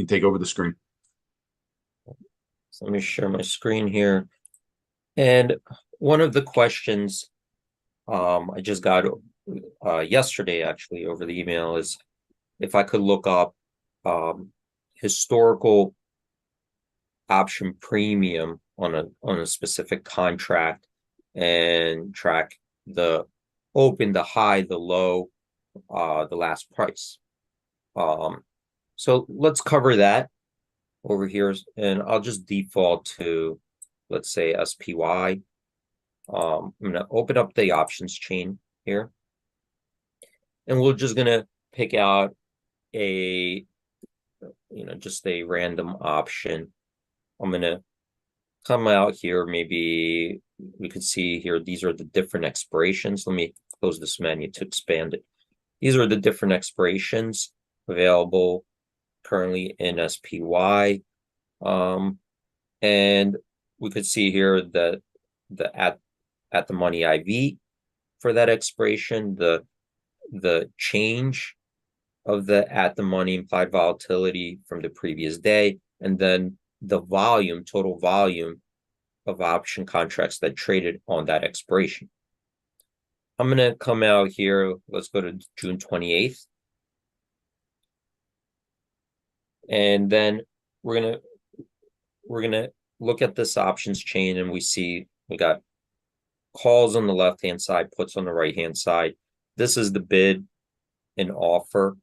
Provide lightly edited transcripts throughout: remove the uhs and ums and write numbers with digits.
can take over the screen. So let me share my screen here. And one of the questions I just got yesterday, actually, over the email is if I could look up historical option premium on a specific contract and track the open, the high, the low, the last price. So let's cover that over here, and I'll just default to, let's say, SPY. I'm going to open up the options chain here, and we're just going to pick out a, just a random option. I'm going to come out here. Maybe we could see here, these are the different expirations. Let me close this menu to expand it. These are the different expirations available currently in SPY. And we could see here that the at the money IV for that expiration, the change of the at the money implied volatility from the previous day, and then the volume, total volume of option contracts that traded on that expiration. I'm going to come out here. Let's go to June 28th. And then we're gonna look at this options chain, and we see we got calls on the left-hand side, puts on the right-hand side. This is the bid and offer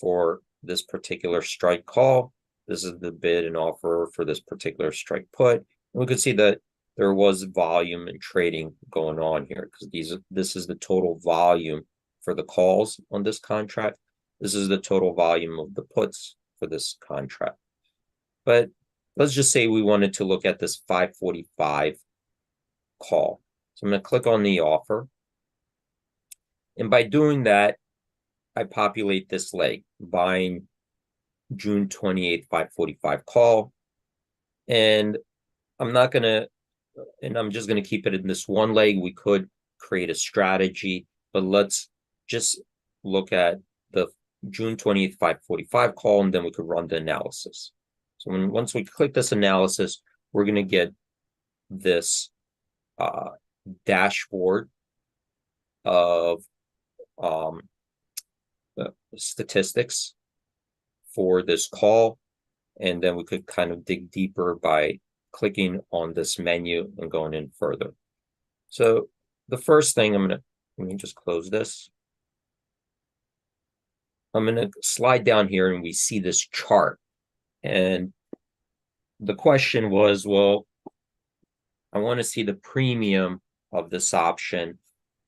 for this particular strike call. This is the bid and offer for this particular strike put. And we could see that there was volume and trading going on here, because this is the total volume for the calls on this contract. This is the total volume of the puts for this contract. But let's just say we wanted to look at this 545 call. So I'm going to click on the offer. And by doing that, I populate this leg, buying June 28th, 545 call. And I'm just going to keep it in this one leg. We could create a strategy, but let's just look at the June 20th, 545 call, and then we could run the analysis. So once we click this analysis, we're going to get this dashboard of statistics for this call. And then we could kind of dig deeper by clicking on this menu and going in further. So the first thing let me just close this. I'm going to slide down here, and we see this chart. And the question was, well, I want to see the premium of this option,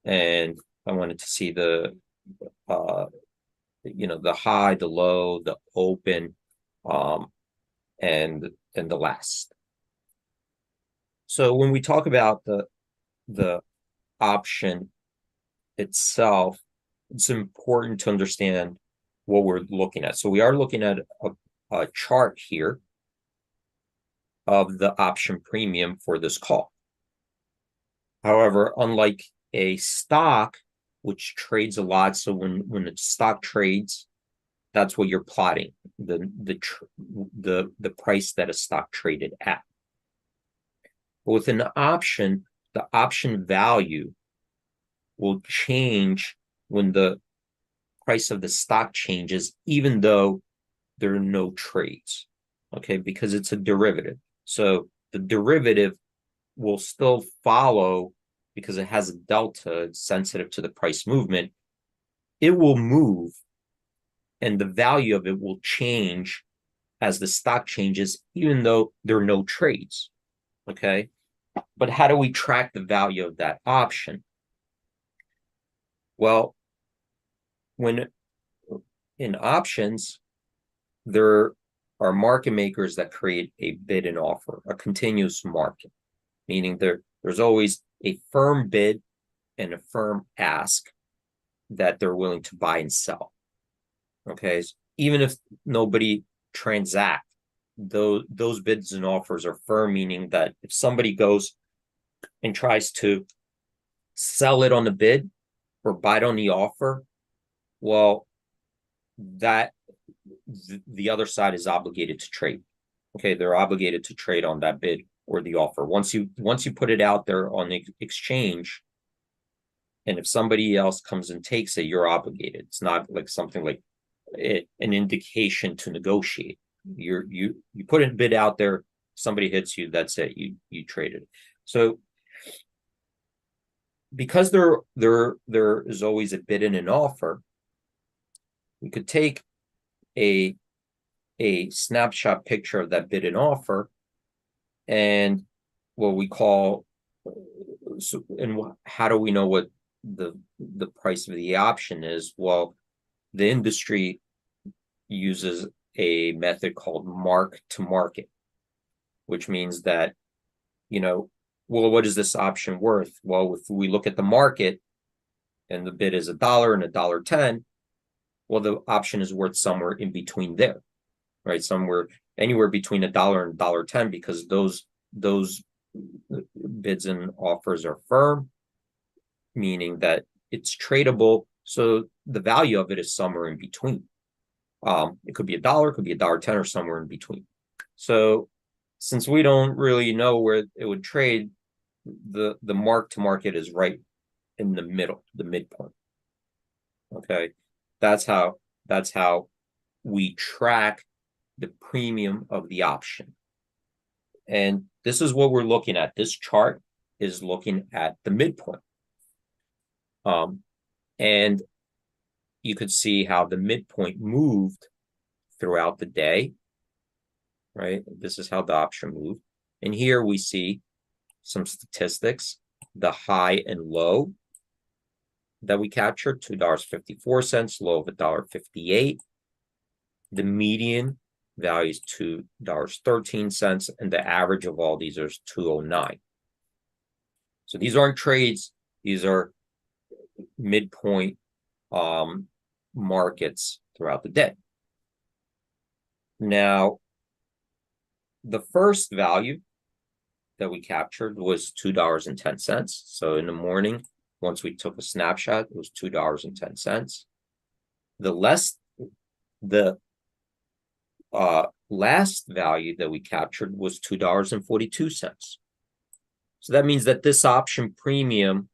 and I wanted to see the the high, the low, the open, and the last. So when we talk about the option itself, it's important to understand what we're looking at. So we are looking at a chart here of the option premium for this call. However, unlike a stock, which trades a lot, so when the stock trades, that's what you're plotting, the price that a stock traded at. But with an option, the option value will change when the price of the stock changes, even though there are no trades, okay, because it's a derivative. So the derivative will still follow because it has a delta, it's sensitive to the price movement. It will move, and the value of it will change as the stock changes, even though there are no trades, okay? But how do we track the value of that option? Well, when in options, there are market makers that create a bid and offer, a continuous market, meaning there's always a firm bid and a firm ask that they're willing to buy and sell. Okay, so even if nobody transact, those bids and offers are firm, meaning that if somebody goes and tries to sell it on the bid or buy it on the offer, well, that the other side is obligated to trade. Okay, they're obligated to trade on that bid or the offer. Once you put it out there on the exchange, and if somebody else comes and takes it, you're obligated. It's not like something like an indication to negotiate. You put a bid out there, somebody hits you, that's it. You traded. So because there is always a bid and an offer, we could take a snapshot picture of that bid and offer, and what we call, and how do we know what the price of the option is? Well, the industry uses a method called mark to market, which means that, well, what is this option worth? Well, if we look at the market and the bid is $1 and $1.10, well, the option is worth somewhere in between there, right? Anywhere between $1 and $1.10, because those bids and offers are firm, meaning that it's tradable. So the value of it is somewhere in between. It could be $1, it could be $1.10, or somewhere in between. So since we don't really know where it would trade, the mark to market is right in the middle, the midpoint. Okay, that's how we track the premium of the option. And this is what we're looking at. This chart is looking at the midpoint. And you could see how the midpoint moved throughout the day, right? This is how the option moved. And here we see some statistics, the high and low that we captured, $2.54, low of $1.58. The median value is $2.13, and the average of all these is $2.09. So these aren't trades, these are midpoint markets throughout the day. Now, the first value that we captured was $2.10. So in the morning, once we took a snapshot, it was $2.10. The last value that we captured was $2.42. So that means that this option premium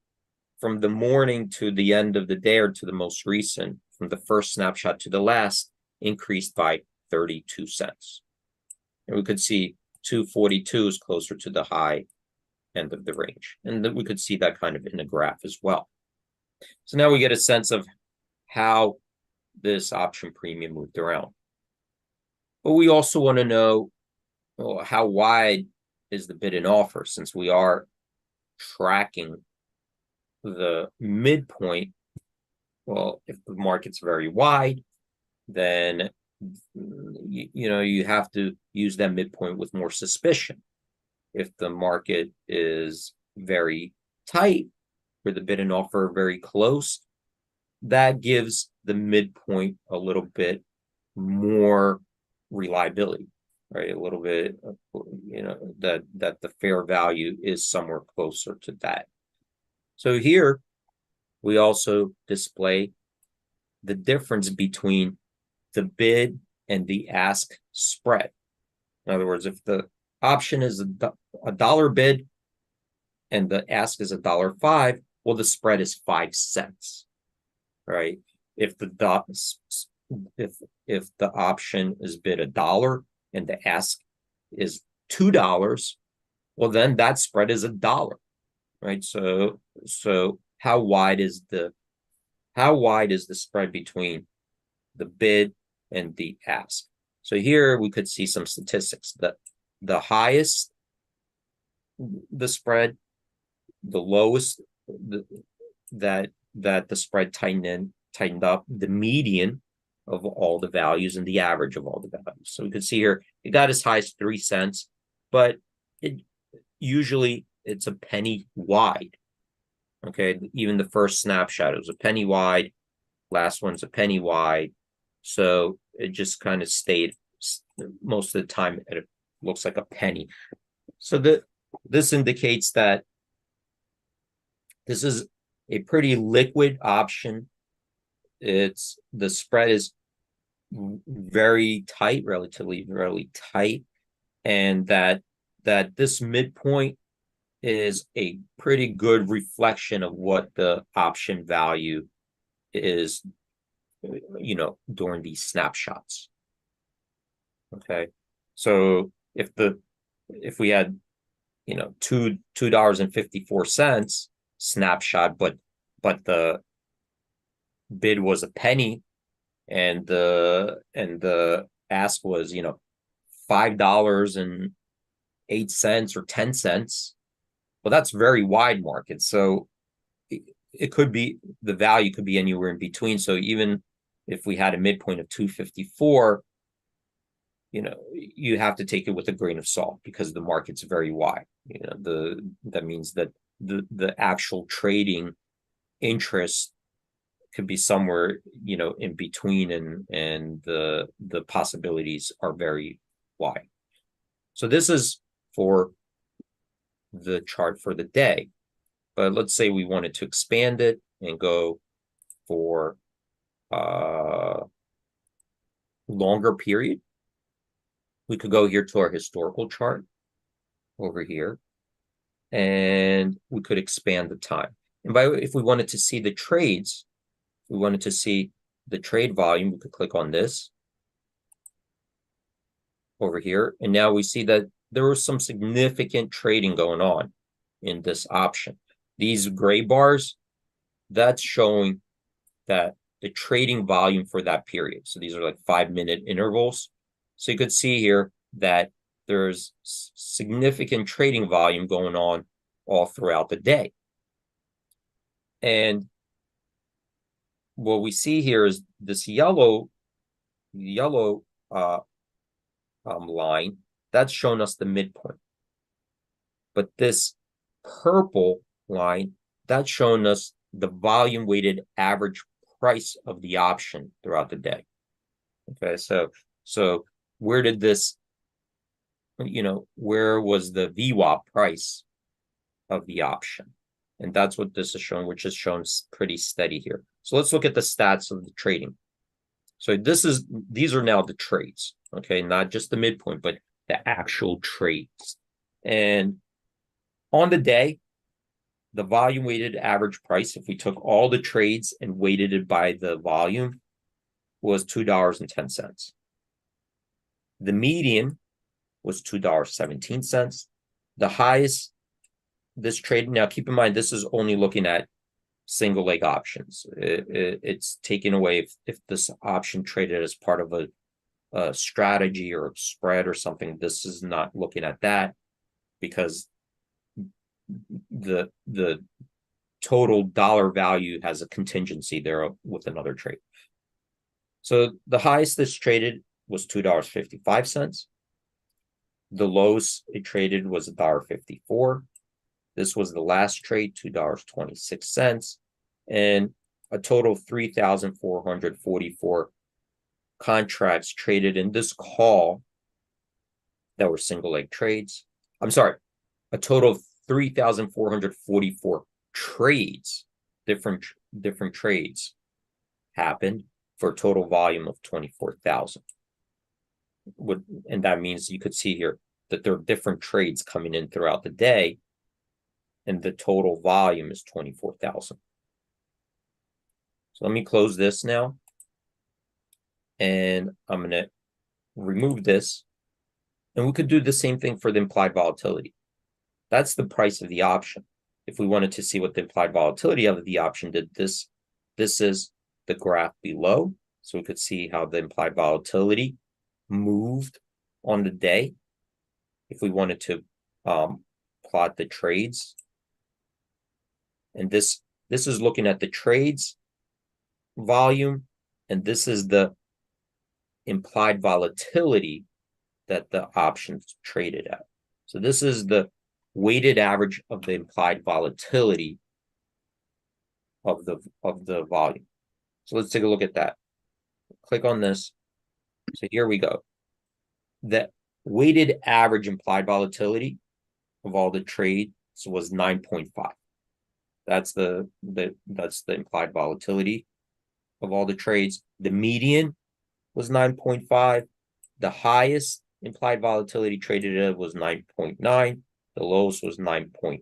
from the morning to the end of the day, or to the most recent, from the first snapshot to the last, increased by 32 cents. And we could see 242 is closer to the high end of the range. And then we could see that kind of in the graph as well. So now we get a sense of how this option premium moved around. But we also want to know, well, how wide is the bid and offer, since we are tracking the midpoint. Well, if the market's very wide, then you have to use that midpoint with more suspicion. If the market is very tight, or the bid and offer are very close, that gives the midpoint a little bit more reliability, right? A little bit, that the fair value is somewhere closer to that. So here we also display the difference between the bid and the ask spread. In other words, if the option is a dollar bid and the ask is $1.05, well, the spread is 5 cents, right? If the option is bid $1 and the ask is $2, well, then that spread is $1, right? So how wide is the spread between the bid and the ask? So here we could see some statistics that the highest the spread, the lowest that the spread tightened up, the median of all the values, and the average of all the values. So we could see here it got as high as 3 cents, but usually it's a penny wide. Okay, even the first snapshot, it was a penny wide. Last one's a penny wide. So it just kind of stayed, most of the time it looks like a penny. So this indicates that this is a pretty liquid option. The spread is very tight, relatively really tight, and that this midpoint is a pretty good reflection of what the option value is, during these snapshots. Okay, so if we had $2.54 snapshot, but the bid was a penny, and the ask was $5.08 or 10 cents. Well, that's very wide market. So it could be, the value could be anywhere in between. So even if we had a midpoint of 254, you have to take it with a grain of salt because the market's very wide. That means that the actual trading interest could be somewhere in between, and the possibilities are very wide. So this is for the chart for the day, but let's say we wanted to expand it and go for longer period. We could go here to our historical chart over here, and we could expand the time. And if we wanted to see the trades, we wanted to see the trade volume, we could click on this over here. And now we see that there was some significant trading going on in this option. These gray bars, that's showing that the trading volume for that period. So these are like 5-minute intervals. So you could see here that there's significant trading volume going on all throughout the day. And what we see here is this yellow line, that's showing us the midpoint. But this purple line, that's showing us the volume weighted average price of the option throughout the day. Okay, so where did this, where was the VWAP price of the option? And that's what this is showing, which is shown pretty steady here. So let's look at the stats of the trading. So these are now the trades, okay, not just the midpoint, but the actual trades. And on the day, the volume weighted average price, if we took all the trades and weighted it by the volume, was $2.10. The median was $2.17. The highest, this trade, now keep in mind, this is only looking at single leg options. It's taken away if this option traded as part of a strategy or a spread or something. This is not looking at that, because the total dollar value has a contingency there with another trade. So the highest this traded was $2.55. The lowest it traded was $1.54. This was the last trade, $2.26, and a total of 3,444 contracts traded in this call that were single leg trades. I'm sorry, a total of 3,444 trades, different trades happened for a total volume of 24,000. And that means you could see here that there are different trades coming in throughout the day, and the total volume is 24,000. So let me close this now, and I'm going to remove this, and we could do the same thing for the implied volatility. That's the price of the option. If we wanted to see what the implied volatility of the option did, this is the graph below. So we could see how the implied volatility moved on the day. If we wanted to plot the trades, and this is looking at the trades volume, and this is the implied volatility that the options traded at. So this is the weighted average of the implied volatility of the volume. So let's take a look at that. Click on this. So here we go. The weighted average implied volatility of all the trades was 9.5. That's the implied volatility of all the trades. The median was 9.5. The highest implied volatility traded at was 9.9. The lowest was 9.1.